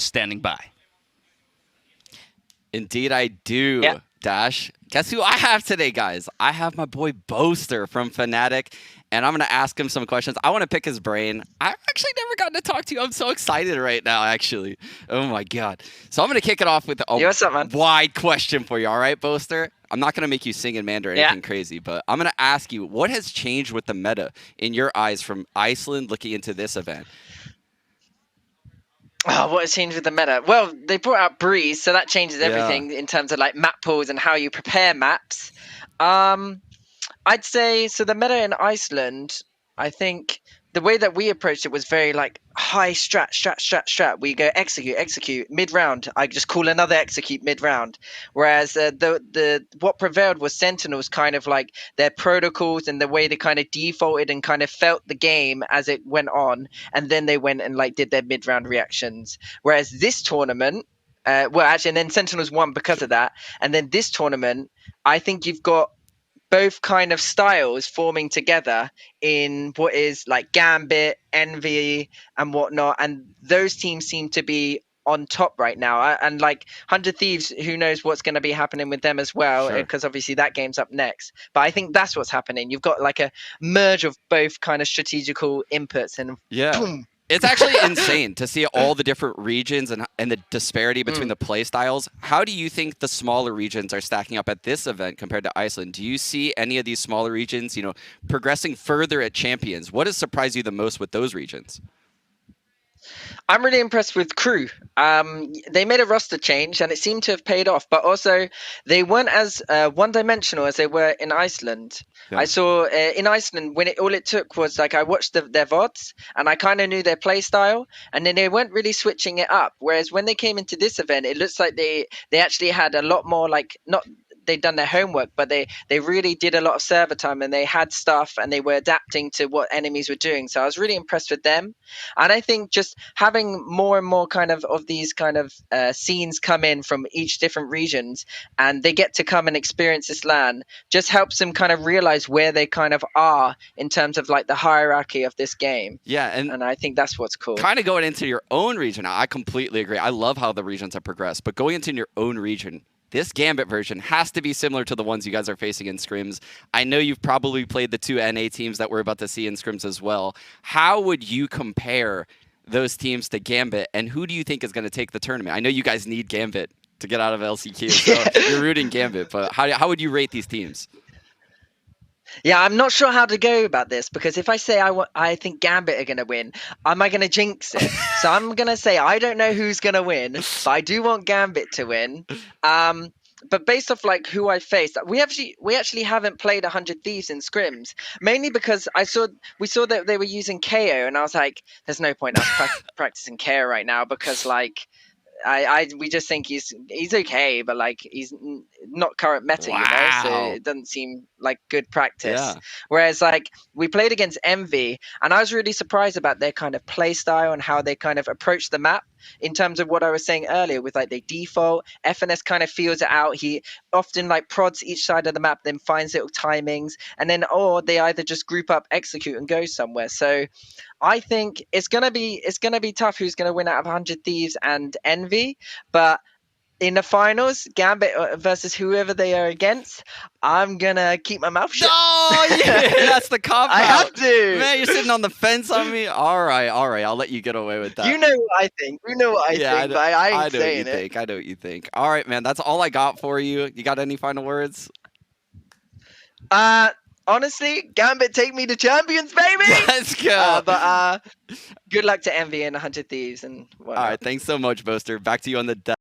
standing by. Indeed, I do. Yeah. Dash. Guess who I have today, guys? I have my boy Boaster from FNATIC, and I'm going to ask him some questions. I want to pick his brain. I've actually never gotten to talk to you. I'm so excited right now, actually. Oh, my God. So I'm going to kick it off with a wide question for you, all right, Boaster? I'm not going to make you sing in Mandarin or anything crazy, but I'm going to ask you, what has changed with the meta in your eyes from Iceland looking into this event? Oh, what has changed with the meta? Well, they brought out Breeze, so that changes everything in terms of like map pools and how you prepare maps. I'd say so. The meta in Iceland, I think the way that we approached it was very like high strat. We go execute mid round. I just call another execute mid round. Whereas the what prevailed was Sentinels, kind of like their protocols and the way they kind of defaulted and kind of felt the game as it went on, and then they went and like did their mid round reactions. Whereas this tournament, well, actually, and then Sentinels won because of that. And then this tournament, I think you've got both kind of styles forming together in what is like Gambit, Envy, and whatnot, and those teams seem to be on top right now. And like 100 Thieves, who knows what's going to be happening with them as well, because obviously that game's up next. But I think that's what's happening. You've got like a merge of both kind of strategical inputs, and boom. It's actually insane to see all the different regions and the disparity between the play styles. How do you think the smaller regions are stacking up at this event compared to Iceland? Do you see any of these smaller regions, progressing further at Champions? What has surprised you the most with those regions? I'm really impressed with Crew. They made a roster change and it seemed to have paid off, but also they weren't as one-dimensional as they were in Iceland. Yeah. I saw in Iceland when all it took was like I watched their VODs and I kind of knew their play style, and then they weren't really switching it up. Whereas when they came into this event, it looks like they actually had a lot more like they'd done their homework, but they really did a lot of server time and they had stuff and they were adapting to what enemies were doing. So I was really impressed with them. And I think just having more and more kind of these kind of scenes come in from each different regions and they get to come and experience this LAN just helps them kind of realize where they kind of are in terms of like the hierarchy of this game. Yeah. And I think that's what's cool. Kind of going into your own region, I completely agree. I love how the regions have progressed, but going into your own region, this Gambit version has to be similar to the ones you guys are facing in scrims. I know you've probably played the two NA teams that we're about to see in scrims as well. How would you compare those teams to Gambit, and who do you think is going to take the tournament? I know you guys need Gambit to get out of LCQ, so you're rooting Gambit, but how would you rate these teams? Yeah, I'm not sure how to go about this, because if I say I think Gambit are going to win, am I going to jinx it? So I'm going to say I don't know who's going to win, but I do want Gambit to win. But based off like who I faced, we actually haven't played 100 Thieves in scrims, mainly because we saw that they were using KO, and I was like, there's no point us practicing KO right now, because like we just think he's okay, but like he's not current meta, so it doesn't seem like good practice. Yeah. Whereas like we played against Envy, and I was really surprised about their kind of play style and how they kind of approach the map. In terms of what I was saying earlier, with like they default, FNS kind of feels it out. He often like prods each side of the map, then finds little timings, and then or they either just group up, execute, and go somewhere. So I think it's gonna be tough who's gonna win out of 100 Thieves and Envy, but in the finals, Gambit versus whoever they are against, I'm gonna keep my mouth shut. Oh, yeah, that's the cop out. I have to. Man, you're sitting on the fence on me. All right, I'll let you get away with that. You know what I think. You know what I think, but I ain't saying it. I know what you think. All right, man, that's all I got for you. You got any final words? Honestly, Gambit, take me to Champions, baby! Let's go. But good luck to Envy and 100 Thieves and whatnot. All right, thanks so much, Boaster. Back to you on the deck.